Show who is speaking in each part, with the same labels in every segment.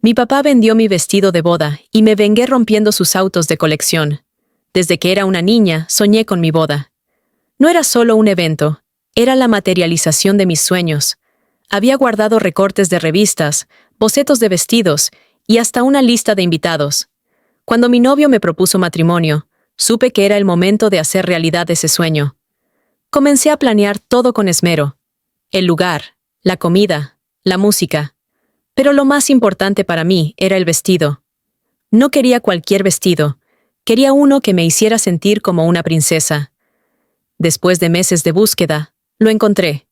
Speaker 1: Mi papá vendió mi vestido de boda y me vengué rompiendo sus autos de colección. Desde que era una niña, soñé con mi boda. No era solo un evento, era la materialización de mis sueños. Había guardado recortes de revistas, bocetos de vestidos y hasta una lista de invitados. Cuando mi novio me propuso matrimonio, supe que era el momento de hacer realidad ese sueño. Comencé a planear todo con esmero. El lugar, la comida, la música. Pero lo más importante para mí era el vestido. No quería cualquier vestido, quería uno que me hiciera sentir como una princesa. Después de meses de búsqueda, lo encontré.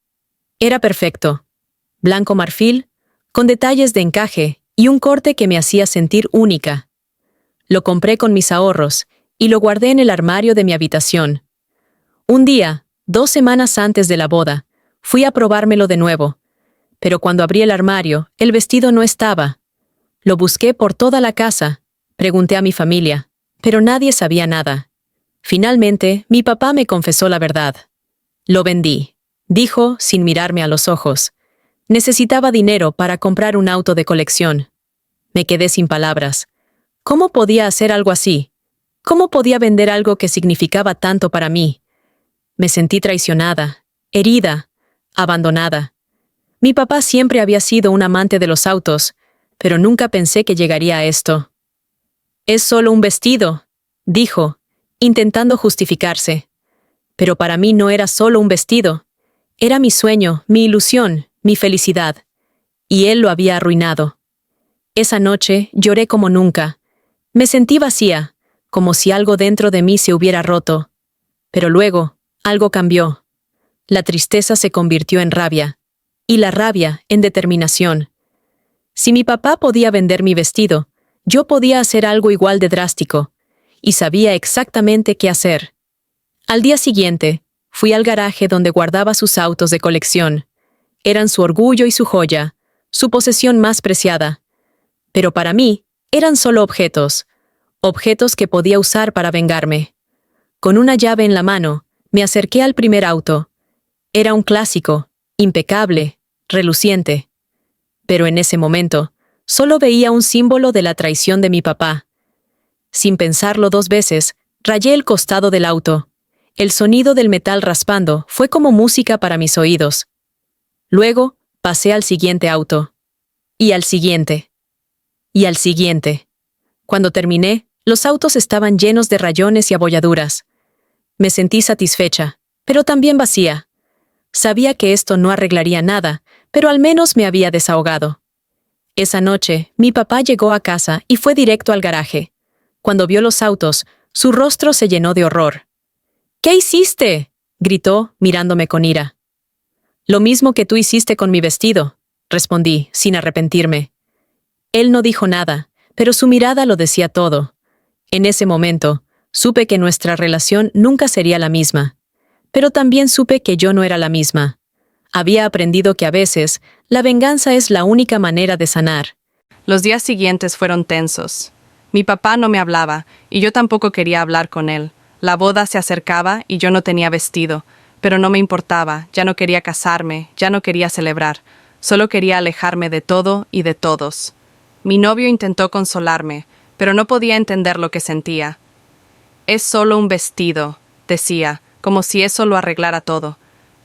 Speaker 1: Era perfecto. Blanco marfil, con detalles de encaje y un corte que me hacía sentir única. Lo compré con mis ahorros y lo guardé en el armario de mi habitación. Un día, 2 semanas antes de la boda, fui a probármelo de nuevo. Pero cuando abrí el armario, el vestido no estaba. Lo busqué por toda la casa, pregunté a mi familia, pero nadie sabía nada. Finalmente, mi papá me confesó la verdad. Lo vendí, dijo sin mirarme a los ojos. Necesitaba dinero para comprar un auto de colección. Me quedé sin palabras. ¿Cómo podía hacer algo así? ¿Cómo podía vender algo que significaba tanto para mí? Me sentí traicionada, herida, abandonada. Mi papá siempre había sido un amante de los autos, pero nunca pensé que llegaría a esto. «Es solo un vestido», dijo, intentando justificarse. Pero para mí no era solo un vestido. Era mi sueño, mi ilusión, mi felicidad. Y él lo había arruinado. Esa noche lloré como nunca. Me sentí vacía, como si algo dentro de mí se hubiera roto. Pero luego, algo cambió. La tristeza se convirtió en rabia. Y la rabia en determinación. Si mi papá podía vender mi vestido, yo podía hacer algo igual de drástico. Y sabía exactamente qué hacer. Al día siguiente, fui al garaje donde guardaba sus autos de colección. Eran su orgullo y su joya, su posesión más preciada. Pero para mí, eran solo objetos. Objetos que podía usar para vengarme. Con una llave en la mano, me acerqué al primer auto. Era un clásico, impecable, reluciente. Pero en ese momento, solo veía un símbolo de la traición de mi papá. Sin pensarlo 2 veces, rayé el costado del auto. El sonido del metal raspando fue como música para mis oídos. Luego, pasé al siguiente auto. Y al siguiente. Y al siguiente. Cuando terminé, los autos estaban llenos de rayones y abolladuras. Me sentí satisfecha, pero también vacía. Sabía que esto no arreglaría nada, pero al menos me había desahogado. Esa noche, mi papá llegó a casa y fue directo al garaje. Cuando vio los autos, su rostro se llenó de horror. «¿Qué hiciste?», gritó, mirándome con ira. «Lo mismo que tú hiciste con mi vestido», respondí, sin arrepentirme. Él no dijo nada, pero su mirada lo decía todo. En ese momento, supe que nuestra relación nunca sería la misma. Pero también supe que yo no era la misma. Había aprendido que a veces, la venganza es la única manera de sanar.
Speaker 2: Los días siguientes fueron tensos. Mi papá no me hablaba, y yo tampoco quería hablar con él. La boda se acercaba y yo no tenía vestido, pero no me importaba, ya no quería casarme, ya no quería celebrar, solo quería alejarme de todo y de todos. Mi novio intentó consolarme, pero no podía entender lo que sentía. «Es solo un vestido», decía, como si eso lo arreglara todo.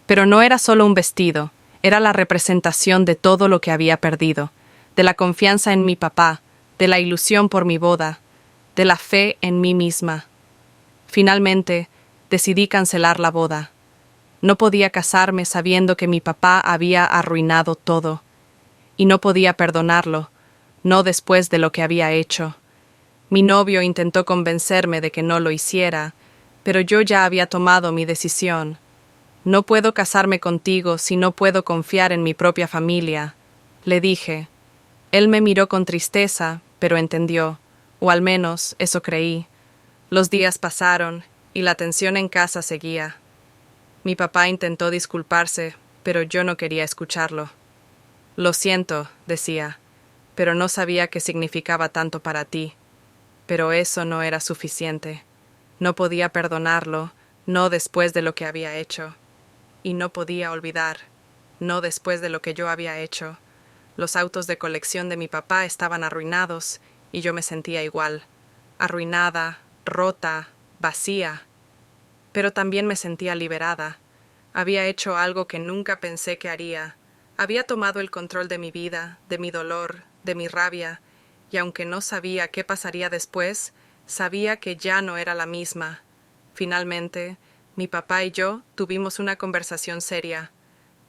Speaker 2: Pero no era solo un vestido, era la representación de todo lo que había perdido, de la confianza en mi papá, de la ilusión por mi boda, de la fe en mí misma. Finalmente, decidí cancelar la boda. No podía casarme sabiendo que mi papá había arruinado todo. Y no podía perdonarlo, no después de lo que había hecho. Mi novio intentó convencerme de que no lo hiciera, pero yo ya había tomado mi decisión. «No puedo casarme contigo si no puedo confiar en mi propia familia», le dije. Él me miró con tristeza, pero entendió, o al menos eso creí. Los días pasaron, y la tensión en casa seguía. Mi papá intentó disculparse, pero yo no quería escucharlo. «Lo siento», decía, «pero no sabía qué significaba tanto para ti». Pero eso no era suficiente. No podía perdonarlo, no después de lo que había hecho. Y no podía olvidar, no después de lo que yo había hecho. Los autos de colección de mi papá estaban arruinados y yo me sentía igual, arruinada, rota, vacía. Pero también me sentía liberada. Había hecho algo que nunca pensé que haría. Había tomado el control de mi vida, de mi dolor, de mi rabia, y aunque no sabía qué pasaría después, sabía que ya no era la misma. Finalmente, mi papá y yo tuvimos una conversación seria.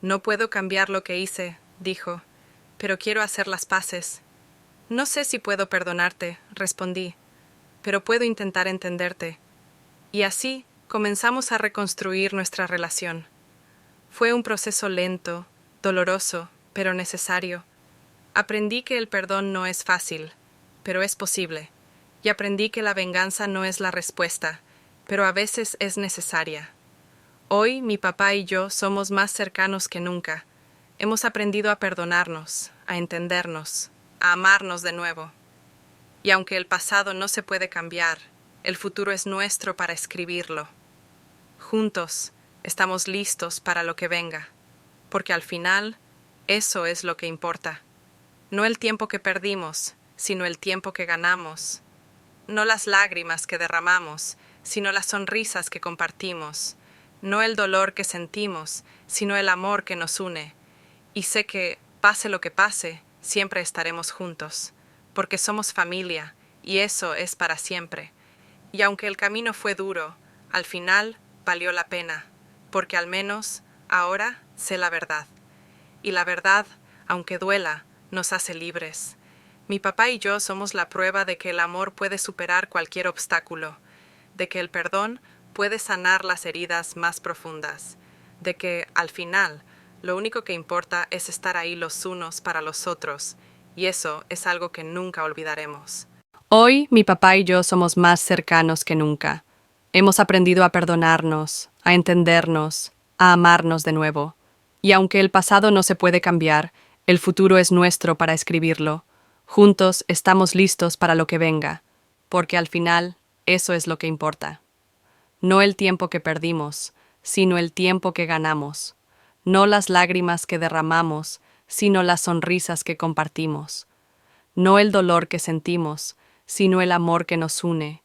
Speaker 2: No puedo cambiar lo que hice, dijo, pero quiero hacer las paces. No sé si puedo perdonarte, respondí, pero puedo intentar entenderte. Y así comenzamos a reconstruir nuestra relación. Fue un proceso lento, doloroso, pero necesario. Aprendí que el perdón no es fácil, pero es posible. Y aprendí que la venganza no es la respuesta, pero a veces es necesaria. Hoy mi papá y yo somos más cercanos que nunca. Hemos aprendido a perdonarnos, a entendernos, a amarnos de nuevo. Y aunque el pasado no se puede cambiar, el futuro es nuestro para escribirlo. Juntos estamos listos para lo que venga, porque al final eso es lo que importa. No el tiempo que perdimos, sino el tiempo que ganamos. No las lágrimas que derramamos, sino las sonrisas que compartimos. No el dolor que sentimos, sino el amor que nos une. Y sé que, pase lo que pase, siempre estaremos juntos, porque somos familia, y eso es para siempre. Y aunque el camino fue duro, al final valió la pena, porque al menos ahora sé la verdad. Y la verdad, aunque duela, nos hace libres. Mi papá y yo somos la prueba de que el amor puede superar cualquier obstáculo, de que el perdón puede sanar las heridas más profundas, de que, al final, lo único que importa es estar ahí los unos para los otros, y eso es algo que nunca olvidaremos. Hoy mi papá y yo somos más cercanos que nunca. Hemos aprendido a perdonarnos, a entendernos, a amarnos de nuevo. Y aunque el pasado no se puede cambiar, el futuro es nuestro para escribirlo. Juntos estamos listos para lo que venga, porque al final eso es lo que importa. No el tiempo que perdimos, sino el tiempo que ganamos. No las lágrimas que derramamos, sino las sonrisas que compartimos. No el dolor que sentimos, sino el amor que nos une.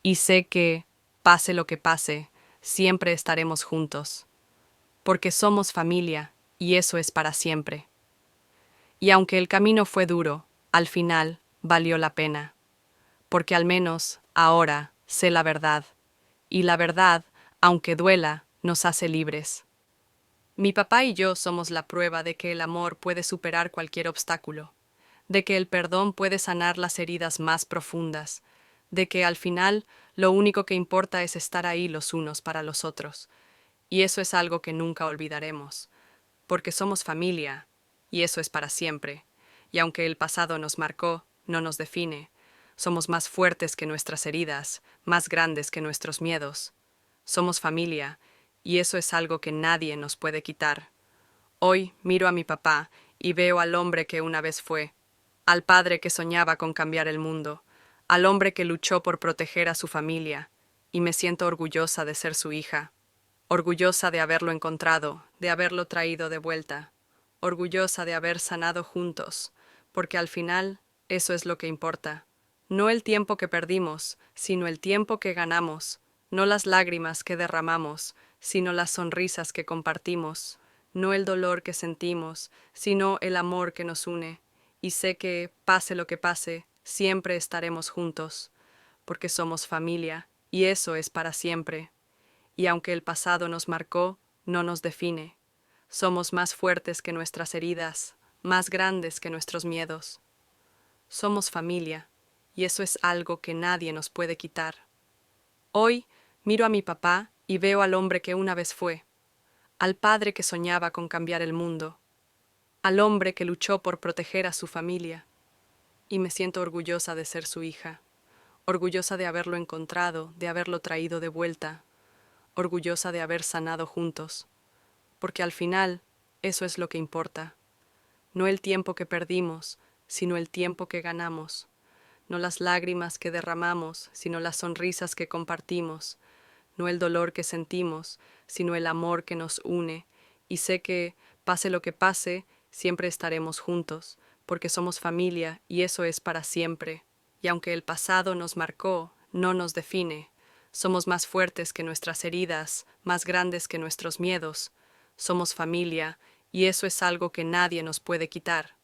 Speaker 2: Y sé que, pase lo que pase, siempre estaremos juntos. Porque somos familia, y eso es para siempre. Y aunque el camino fue duro, al final valió la pena. Porque al menos, ahora, sé la verdad. Y la verdad, aunque duela, nos hace libres. Mi papá y yo somos la prueba de que el amor puede superar cualquier obstáculo, de que el perdón puede sanar las heridas más profundas, de que al final lo único que importa es estar ahí los unos para los otros. Y eso es algo que nunca olvidaremos, porque somos familia, y eso es para siempre. Y aunque el pasado nos marcó, no nos define. Somos más fuertes que nuestras heridas, más grandes que nuestros miedos. Somos familia, y eso es algo que nadie nos puede quitar. Hoy miro a mi papá y veo al hombre que una vez fue, al padre que soñaba con cambiar el mundo, al hombre que luchó por proteger a su familia, y me siento orgullosa de ser su hija, orgullosa de haberlo encontrado, de haberlo traído de vuelta, orgullosa de haber sanado juntos, porque al final eso es lo que importa. No el tiempo que perdimos, sino el tiempo que ganamos, no las lágrimas que derramamos, sino las sonrisas que compartimos, no el dolor que sentimos, sino el amor que nos une. Y sé que, pase lo que pase, siempre estaremos juntos, porque somos familia, y eso es para siempre. Y aunque el pasado nos marcó, no nos define. Somos más fuertes que nuestras heridas, más grandes que nuestros miedos. Somos familia, y eso es algo que nadie nos puede quitar. Hoy miro a mi papá y veo al hombre que una vez fue, al padre que soñaba con cambiar el mundo, al hombre que luchó por proteger a su familia, y me siento orgullosa de ser su hija, orgullosa de haberlo encontrado, de haberlo traído de vuelta, orgullosa de haber sanado juntos, porque al final eso es lo que importa, no el tiempo que perdimos, sino el tiempo que ganamos, no las lágrimas que derramamos, sino las sonrisas que compartimos, no el dolor que sentimos, sino el amor que nos une, y sé que, pase lo que pase, siempre estaremos juntos, porque somos familia y eso es para siempre. Y aunque el pasado nos marcó, no nos define. Somos más fuertes que nuestras heridas, más grandes que nuestros miedos. Somos familia y eso es algo que nadie nos puede quitar.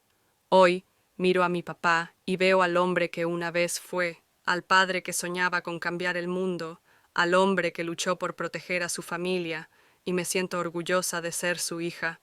Speaker 2: Hoy miro a mi papá y veo al hombre que una vez fue, al padre que soñaba con cambiar el mundo, al hombre que luchó por proteger a su familia, y me siento orgullosa de ser su hija.